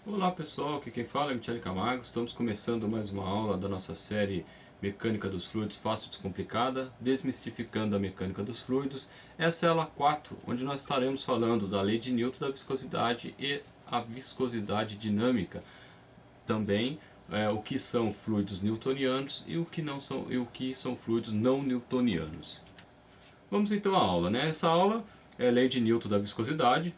Olá pessoal, aqui quem fala é Michele Camargo. Estamos começando mais uma aula da nossa série Mecânica dos Fluidos Fácil e Descomplicada, desmistificando a mecânica dos fluidos. Essa é a aula 4, onde nós estaremos falando da lei de Newton da viscosidade e a viscosidade dinâmica. Também o que são fluidos newtonianos e o que não são e o que são fluidos não newtonianos. Vamos então à aula, né? Essa aula é a lei de Newton da viscosidade.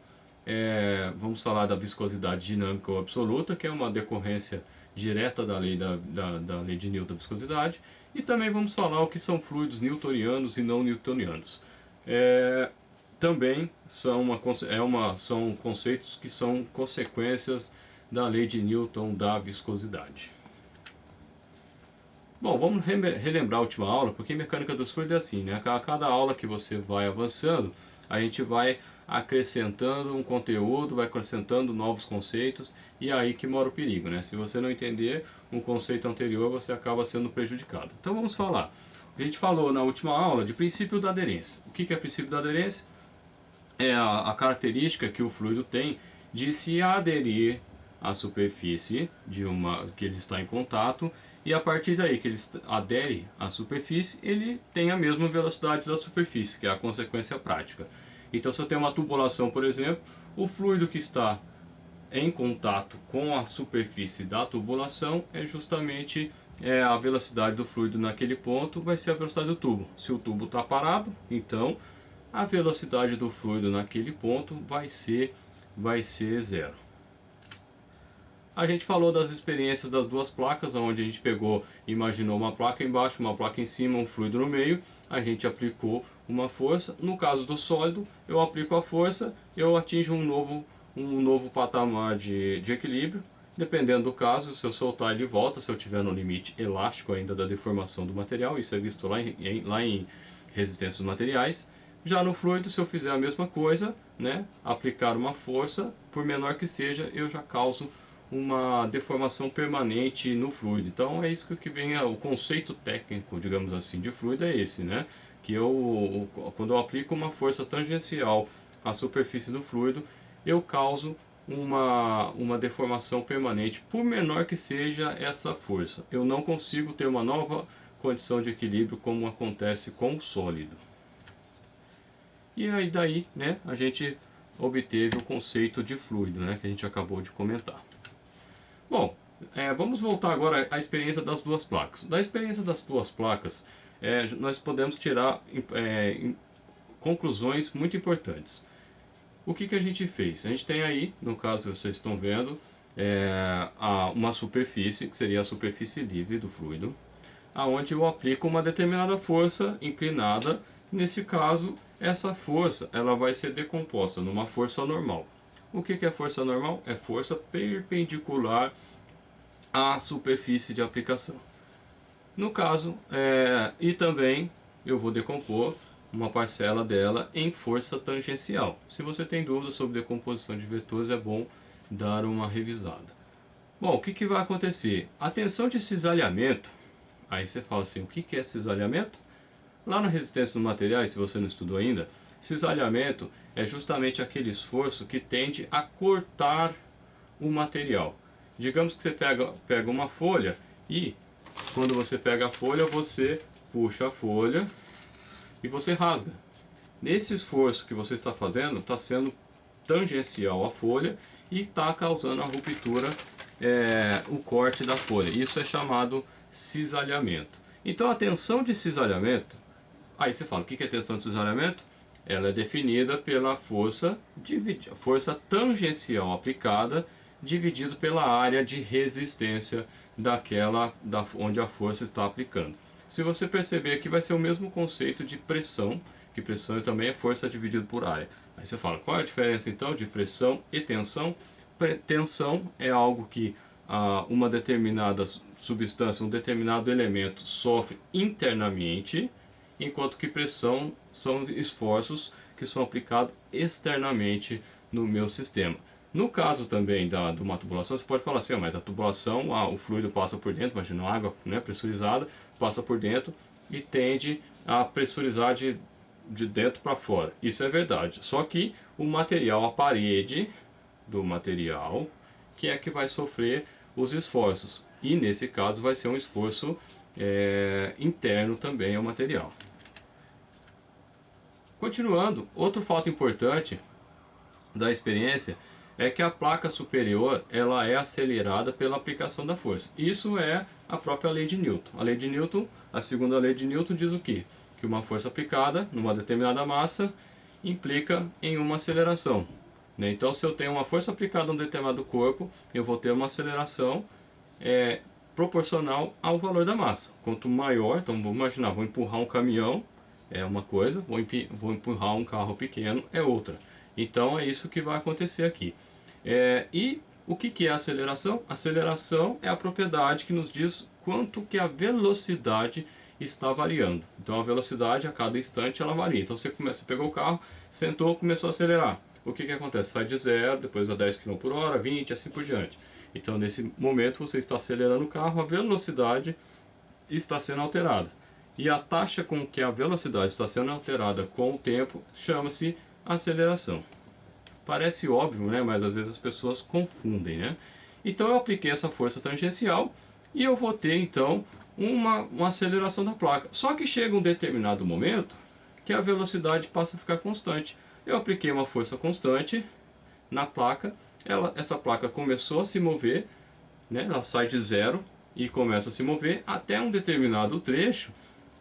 Vamos falar da viscosidade dinâmica ou absoluta, que é uma decorrência direta da da lei de Newton da viscosidade. E também vamos falar o que são fluidos newtonianos e não newtonianos. Também são conceitos que são consequências da lei de Newton da viscosidade. Bom, vamos relembrar a última aula, porque mecânica dos fluidos é assim, né? A cada aula que você vai avançando, a gente vai acrescentando um conteúdo, vai acrescentando novos conceitos, e é aí que mora o perigo, né? Se você não entender um conceito anterior, você acaba sendo prejudicado. Então vamos falar. A gente falou na última aula de princípio da aderência. O que é princípio da aderência? É a característica que o fluido tem de se aderir à superfície que ele está em contato, e a partir daí que ele adere à superfície, ele tem a mesma velocidade da superfície, que é a consequência prática. Então, se eu tenho uma tubulação, por exemplo, o fluido que está em contato com a superfície da tubulação é justamente a velocidade do fluido naquele ponto vai ser a velocidade do tubo. Se o tubo está parado, então a velocidade do fluido naquele ponto vai ser zero. A gente falou das experiências das duas placas, onde a gente imaginou uma placa embaixo, uma placa em cima, um fluido no meio, a gente aplicou uma força. No caso do sólido, eu aplico a força, eu atinjo um novo patamar de equilíbrio. Dependendo do caso, se eu soltar ele volta, se eu tiver no limite elástico ainda da deformação do material, isso é visto lá em resistência dos materiais. Já no fluido, se eu fizer a mesma coisa, né, aplicar uma força, por menor que seja, eu já causo uma deformação permanente no fluido. Então é isso que vem o conceito técnico, digamos assim, de fluido é esse, né? Que quando eu aplico uma força tangencial à superfície do fluido, eu causo uma deformação permanente, por menor que seja essa força. Eu não consigo ter uma nova condição de equilíbrio como acontece com o sólido. E aí daí, né, a gente obteve o conceito de fluido, né, que a gente acabou de comentar. Bom, vamos voltar agora à experiência das duas placas. Da experiência das duas placas, nós podemos tirar conclusões muito importantes. O que a gente fez? A gente tem aí, no caso vocês estão vendo, uma superfície, que seria a superfície livre do fluido, aonde eu aplico uma determinada força inclinada. Nesse caso, essa força ela vai ser decomposta numa força normal. O que é força normal? É força perpendicular à superfície de aplicação. No caso, e também eu vou decompor uma parcela dela em força tangencial. Se você tem dúvidas sobre decomposição de vetores, é bom dar uma revisada. Bom, o que vai acontecer? A tensão de cisalhamento, aí você fala assim, o que é cisalhamento? Lá na resistência dos materiais, se você não estudou ainda, cisalhamento é justamente aquele esforço que tende a cortar o material. Digamos que você pega uma folha e quando você pega a folha, você puxa a folha e você rasga. Nesse esforço que você está fazendo, está sendo tangencial à folha e está causando a ruptura, o corte da folha. Isso é chamado cisalhamento. Então a tensão de cisalhamento, aí você fala, o que é tensão de cisalhamento? Ela é definida pela força tangencial aplicada dividido pela área de resistência onde a força está aplicando. Se você perceber que vai ser o mesmo conceito de pressão, que pressão também é força dividido por área. Aí você fala, qual é a diferença então de pressão e tensão? Tensão é algo que uma determinada substância, um determinado elemento sofre internamente, enquanto que pressão são esforços que são aplicados externamente no meu sistema. No caso também de uma tubulação, você pode falar assim, mas a tubulação, o fluido passa por dentro, imagina a água, né, pressurizada, passa por dentro e tende a pressurizar de dentro para fora. Isso é verdade. Só que o material, a parede do material, que é que vai sofrer os esforços. E nesse caso vai ser um esforço interno também ao material. Continuando, outro fato importante da experiência é que a placa superior ela é acelerada pela aplicação da força. Isso é a própria lei de Newton. A lei de Newton, a segunda lei de Newton diz o quê? Que uma força aplicada numa determinada massa implica em uma aceleração. Então, se eu tenho uma força aplicada a um determinado corpo, eu vou ter uma aceleração proporcional ao valor da massa. Quanto maior, então vamos imaginar, vou empurrar um caminhão, é uma coisa, vou empurrar um carro pequeno, é outra. Então é isso que vai acontecer aqui. E o que é a aceleração? A aceleração é a propriedade que nos diz quanto que a velocidade está variando. Então a velocidade a cada instante ela varia. Então você pegou o carro, sentou, começou a acelerar. O que acontece? Sai de 0, depois a 10 km por hora, 20, assim por diante. Então nesse momento você está acelerando o carro, a velocidade está sendo alterada. E a taxa com que a velocidade está sendo alterada com o tempo chama-se aceleração. Parece óbvio, né? Mas às vezes as pessoas confundem, né? Então eu apliquei essa força tangencial e eu vou ter então uma aceleração da placa. Só que chega um determinado momento que a velocidade passa a ficar constante. Eu apliquei uma força constante na placa, essa placa começou a se mover, né? Ela sai de 0 e começa a se mover até um determinado trecho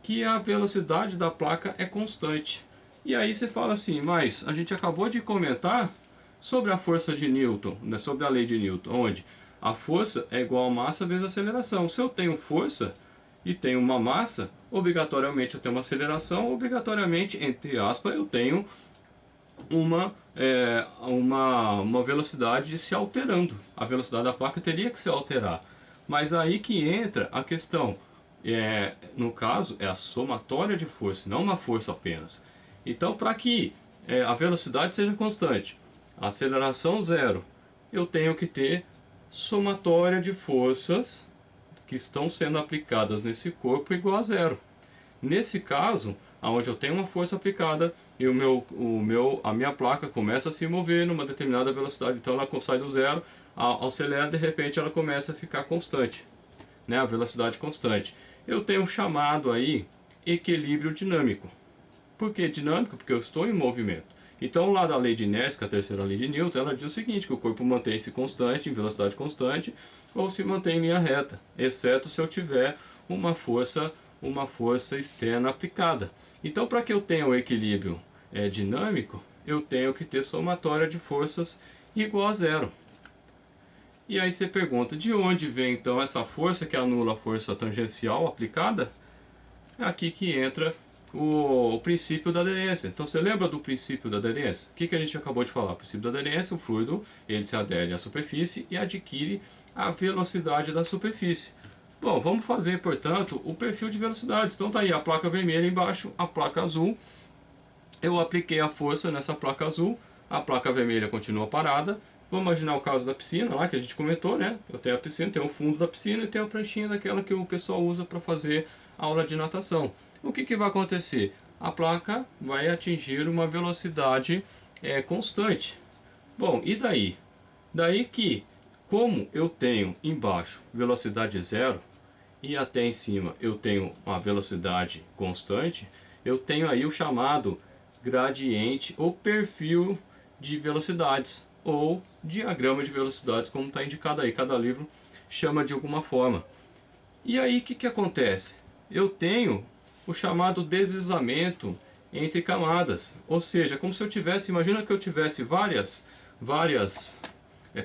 que a velocidade da placa é constante. E aí você fala assim, mas a gente acabou de comentar sobre a força de Newton, né, sobre a lei de Newton, onde a força é igual a massa vezes a aceleração. Se eu tenho força e tenho uma massa, obrigatoriamente eu tenho uma aceleração, obrigatoriamente, entre aspas, eu tenho uma velocidade se alterando. A velocidade da placa teria que se alterar. Mas aí que entra a questão, no caso, é a somatória de força, não uma força apenas. Então, para que a velocidade seja constante, a aceleração zero, eu tenho que ter somatória de forças que estão sendo aplicadas nesse corpo igual a zero. Nesse caso, onde eu tenho uma força aplicada e a minha placa começa a se mover numa determinada velocidade, então ela sai do zero, acelera, de repente ela começa a ficar constante, né? A velocidade constante. Eu tenho um chamado aí equilíbrio dinâmico. Por que dinâmico? Porque eu estou em movimento. Então, lá da lei de inércia, que é a terceira lei de Newton, ela diz o seguinte, que o corpo mantém-se constante, em velocidade constante, ou se mantém em linha reta, exceto se eu tiver uma força externa aplicada. Então, para que eu tenha o equilíbrio dinâmico, eu tenho que ter somatória de forças igual a zero. E aí você pergunta, de onde vem então essa força que anula a força tangencial aplicada? É aqui que entra o princípio da aderência. Então você lembra do princípio da aderência? O que a gente acabou de falar? O princípio da aderência, o fluido ele se adere à superfície e adquire a velocidade da superfície. Bom, vamos fazer, portanto, o perfil de velocidades. Então tá aí a placa vermelha embaixo, a placa azul. Eu apliquei a força nessa placa azul, a placa vermelha continua parada. Vamos imaginar o caso da piscina lá que a gente comentou, né? Eu tenho a piscina, tenho o fundo da piscina e tenho a pranchinha daquela que o pessoal usa para fazer aula de natação. O que vai acontecer? A placa vai atingir uma velocidade constante. Bom, e daí? Daí que, como eu tenho embaixo velocidade zero e até em cima eu tenho uma velocidade constante, eu tenho aí o chamado gradiente ou perfil de velocidades, ou diagrama de velocidades, como está indicado aí. Cada livro chama de alguma forma. E aí o que acontece? Eu tenho o chamado deslizamento entre camadas, ou seja, como se eu tivesse, imagina que eu tivesse várias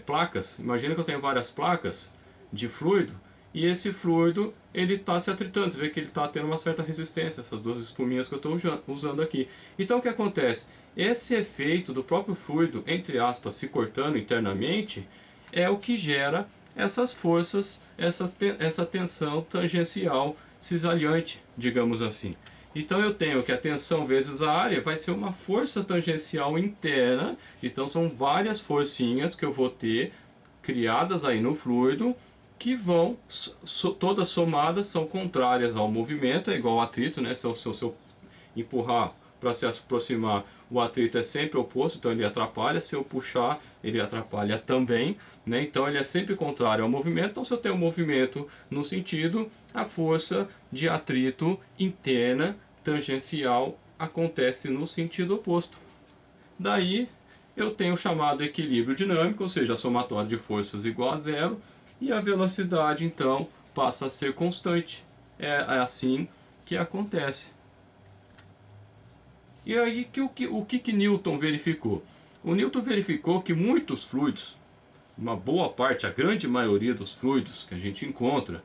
placas, imagina que eu tenho várias placas de fluido, e esse fluido ele está se atritando, você vê que ele está tendo uma certa resistência, essas duas espuminhas que eu estou usando aqui. Então o que acontece? Esse efeito do próprio fluido, entre aspas, se cortando internamente, é o que gera essas forças, essa tensão tangencial cisalhante, digamos assim. Então eu tenho que a tensão vezes a área vai ser uma força tangencial interna, então são várias forcinhas que eu vou ter criadas aí no fluido, que vão, todas somadas, são contrárias ao movimento, é igual ao atrito, né? Se eu empurrar para se aproximar o atrito é sempre oposto, então ele atrapalha. Se eu puxar, ele atrapalha também, né? Então ele é sempre contrário ao movimento. Então se eu tenho um movimento no sentido, a força de atrito interna tangencial acontece no sentido oposto. Daí eu tenho o chamado equilíbrio dinâmico, ou seja, a somatória de forças igual a zero, e a velocidade então passa a ser constante. É assim que acontece. E aí o que Newton verificou? O Newton verificou que muitos fluidos, uma boa parte, a grande maioria dos fluidos que a gente encontra,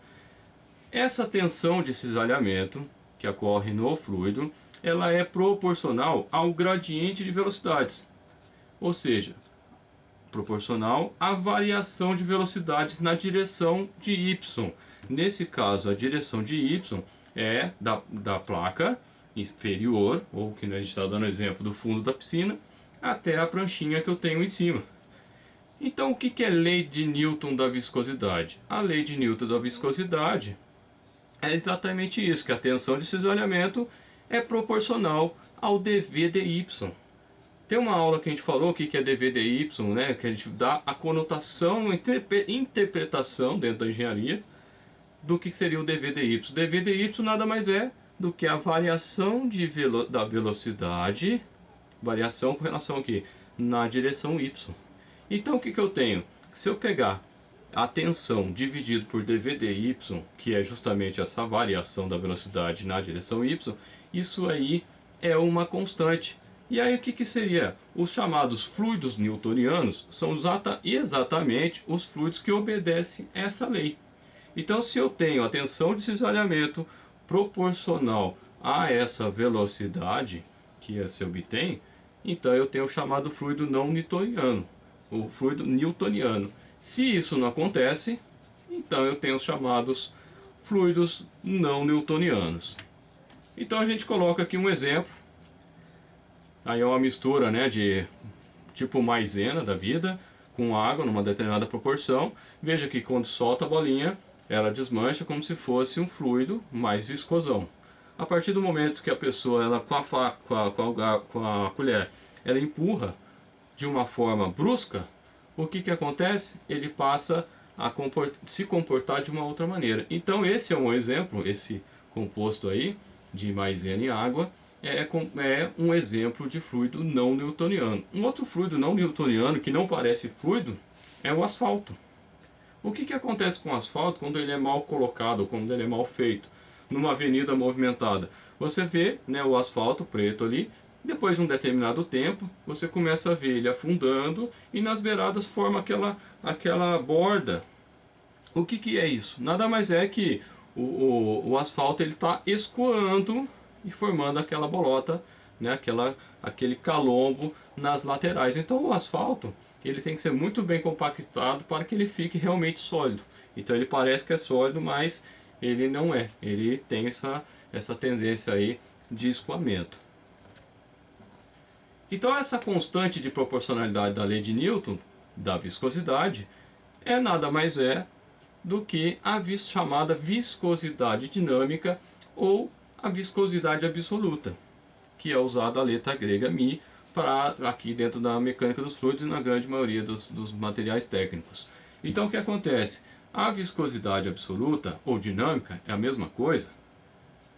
essa tensão de cisalhamento que ocorre no fluido, ela é proporcional ao gradiente de velocidades. Ou seja, proporcional à variação de velocidades na direção de y. Nesse caso, a direção de y é da placa inferior, ou que a gente está dando exemplo do fundo da piscina, até a pranchinha que eu tenho em cima. Então, o que é a lei de Newton da viscosidade? A lei de Newton da viscosidade é exatamente isso, que a tensão de cisalhamento é proporcional ao dV dy. Tem uma aula que a gente falou que é dV dy, né, que a gente dá a conotação, interpretação dentro da engenharia do que seria o dV dy. dV dy nada mais é do que a variação da velocidade, variação com relação aqui, na direção y. Então o que eu tenho? Se eu pegar a tensão dividido por dV dy, que é justamente essa variação da velocidade na direção y, isso aí é uma constante. E aí o que seria? Os chamados fluidos newtonianos são exatamente os fluidos que obedecem a essa lei. Então se eu tenho a tensão de cisalhamento proporcional a essa velocidade que se obtém, então eu tenho o chamado fluido não newtoniano, o fluido newtoniano. Se isso não acontece, então eu tenho os chamados fluidos não newtonianos. Então a gente coloca aqui um exemplo. Aí é uma mistura, né, de tipo maisena da vida com água numa determinada proporção. Veja que quando solta a bolinha, ela desmancha como se fosse um fluido mais viscosão. A partir do momento que a pessoa, ela com a faca, com a colher, ela empurra de uma forma brusca, o que acontece? Ele passa a se comportar de uma outra maneira. Então esse é um exemplo, esse composto aí de maisena e água é um exemplo de fluido não newtoniano. Um outro fluido não newtoniano que não parece fluido é o asfalto. O que acontece com o asfalto quando ele é mal colocado, quando ele é mal feito? Numa avenida movimentada, você vê, né, o asfalto preto ali, depois de um determinado tempo, você começa a ver ele afundando e nas beiradas forma aquela borda. O que é isso? Nada mais é que o asfalto está escoando e formando aquela bolota, né, aquele calombo nas laterais. Então o asfalto ele tem que ser muito bem compactado para que ele fique realmente sólido. Então ele parece que é sólido, mas ele não é. Ele tem essa tendência aí de escoamento. Então essa constante de proporcionalidade da lei de Newton, da viscosidade, nada mais do que a chamada viscosidade dinâmica ou a viscosidade absoluta, que é usada a letra grega μ para aqui dentro da mecânica dos fluidos e na grande maioria dos materiais técnicos. Então o que acontece? A viscosidade absoluta ou dinâmica é a mesma coisa,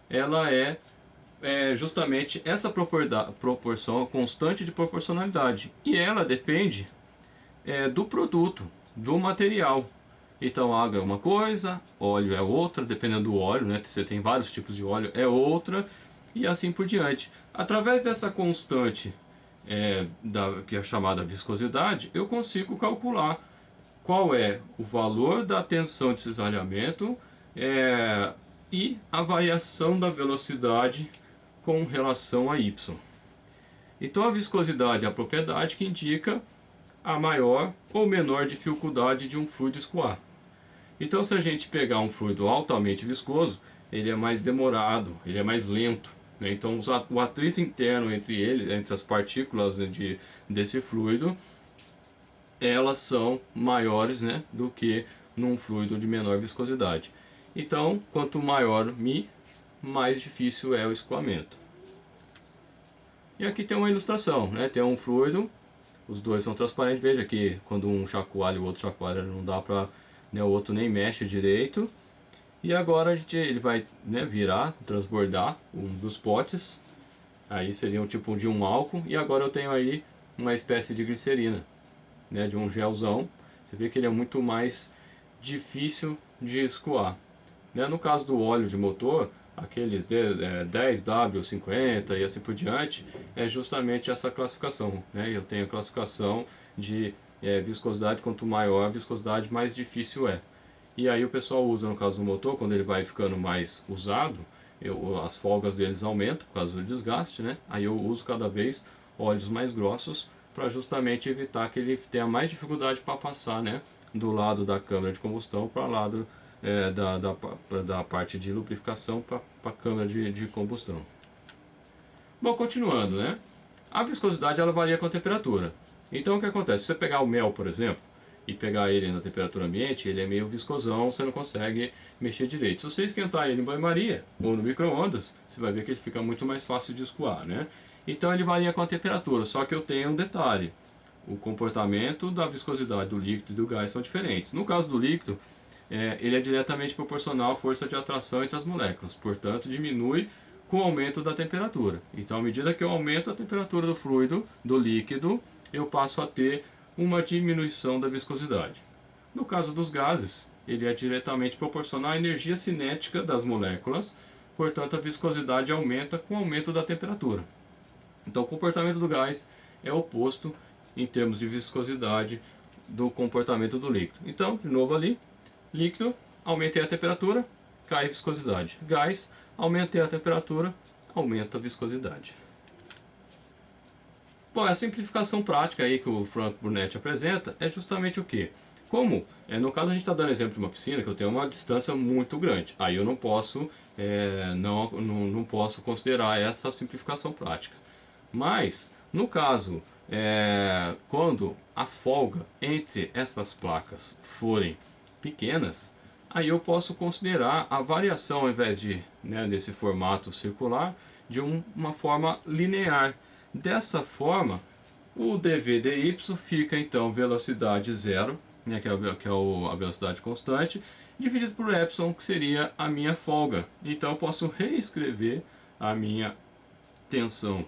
ela é justamente essa proporção constante de proporcionalidade e ela depende do produto, do material. Então água é uma coisa, óleo é outra, dependendo do óleo, né? Você tem vários tipos de óleo, é outra e assim por diante. Através dessa constante que é chamada viscosidade, eu consigo calcular qual é o valor da tensão de cisalhamento e a variação da velocidade com relação a y. Então a viscosidade é a propriedade que indica a maior ou menor dificuldade de um fluido escoar. Então se a gente pegar um fluido altamente viscoso, ele é mais demorado, ele é mais lento, né? Então o atrito interno entre as partículas, né, desse fluido, elas são maiores, né, do que num fluido de menor viscosidade. Então quanto maior μ, mais difícil é o escoamento. E aqui tem uma ilustração, né? Tem um fluido, os dois são transparentes. Veja que quando um chacoalha e o outro chacoalha, não dá para, né, o outro nem mexe direito. E agora ele vai, né, virar, transbordar um dos potes. Aí seria um tipo de um álcool. E agora eu tenho aí uma espécie de glicerina, né, de um gelzão. Você vê que ele é muito mais difícil de escoar, né? No caso do óleo de motor, aqueles 10W50 e assim por diante, é justamente essa classificação, né? Eu tenho a classificação de viscosidade, quanto maior a viscosidade, mais difícil é. E aí o pessoal usa, no caso do motor, quando ele vai ficando mais usado, as folgas deles aumentam por causa do desgaste, né? Aí eu uso cada vez óleos mais grossos para justamente evitar que ele tenha mais dificuldade para passar, né, do lado da câmara de combustão para o lado da parte de lubrificação para a câmara de combustão. Bom, continuando, né? A viscosidade ela varia com a temperatura. Então o que acontece? Se você pegar o mel, por exemplo, e pegar ele na temperatura ambiente, ele é meio viscosão, você não consegue mexer direito. Se você esquentar ele em banho-maria ou no micro-ondas, você vai ver que ele fica muito mais fácil de escoar, né? Então ele varia com a temperatura, só que eu tenho um detalhe. O comportamento da viscosidade do líquido e do gás são diferentes. No caso do líquido, ele é diretamente proporcional à força de atração entre as moléculas, portanto diminui com o aumento da temperatura. Então, à medida que eu aumento a temperatura do fluido, do líquido, eu passo a ter uma diminuição da viscosidade. No caso dos gases, ele é diretamente proporcional à energia cinética das moléculas, portanto a viscosidade aumenta com o aumento da temperatura. Então o comportamento do gás é oposto em termos de viscosidade do comportamento do líquido. Então, de novo ali, líquido, aumentei a temperatura, cai a viscosidade. Gás, aumentei a temperatura, aumenta a viscosidade. Bom, a simplificação prática aí que o Frank Brunetti apresenta é justamente o que? Como, no caso a gente está dando exemplo de uma piscina que eu tenho uma distância muito grande, aí eu não posso, não posso considerar essa simplificação prática. Mas, no caso, quando a folga entre essas placas forem pequenas, aí eu posso considerar a variação, ao invés de, né, desse formato circular, de uma forma linear. Dessa forma, o dV/dy fica então velocidade zero, né, que é a velocidade constante, dividido por epsilon, que seria a minha folga. Então eu posso reescrever a minha tensão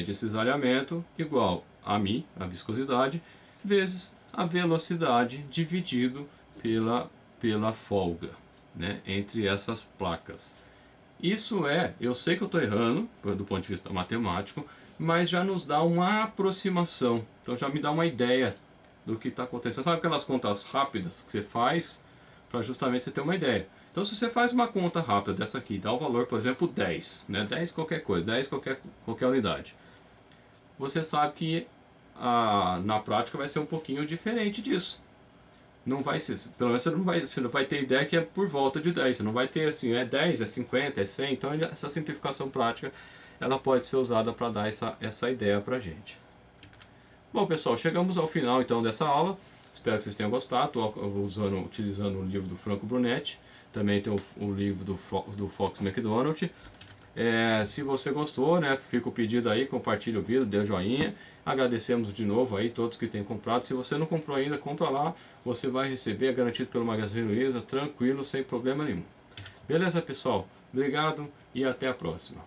de cisalhamento igual a μ, a viscosidade, vezes a velocidade dividido pela folga, né, entre essas placas. Isso eu sei que eu estou errando do ponto de vista matemático, mas já nos dá uma aproximação, então já me dá uma ideia do que está acontecendo. Sabe aquelas contas rápidas que você faz para justamente você ter uma ideia? Então se você faz uma conta rápida dessa aqui, dá o valor, por exemplo, 10, né? 10 qualquer coisa, 10 qualquer unidade. Você sabe que na prática vai ser um pouquinho diferente disso. Não vai ser, pelo menos você não vai ter ideia que é por volta de 10. Você não vai ter assim, 10, é 50, é 100. Então essa simplificação prática ela pode ser usada para dar essa ideia para a gente. Bom pessoal, chegamos ao final então dessa aula. Espero que vocês tenham gostado. Estou utilizando o livro do Franco Brunetti. Também tem o livro do Fox McDonald. Se você gostou, né, fica o pedido aí, compartilhe o vídeo, dê um joinha. Agradecemos de novo aí todos que têm comprado. Se você não comprou ainda, compra lá. Você vai receber, garantido pelo Magazine Luiza, tranquilo, sem problema nenhum. Beleza, pessoal? Obrigado e até a próxima.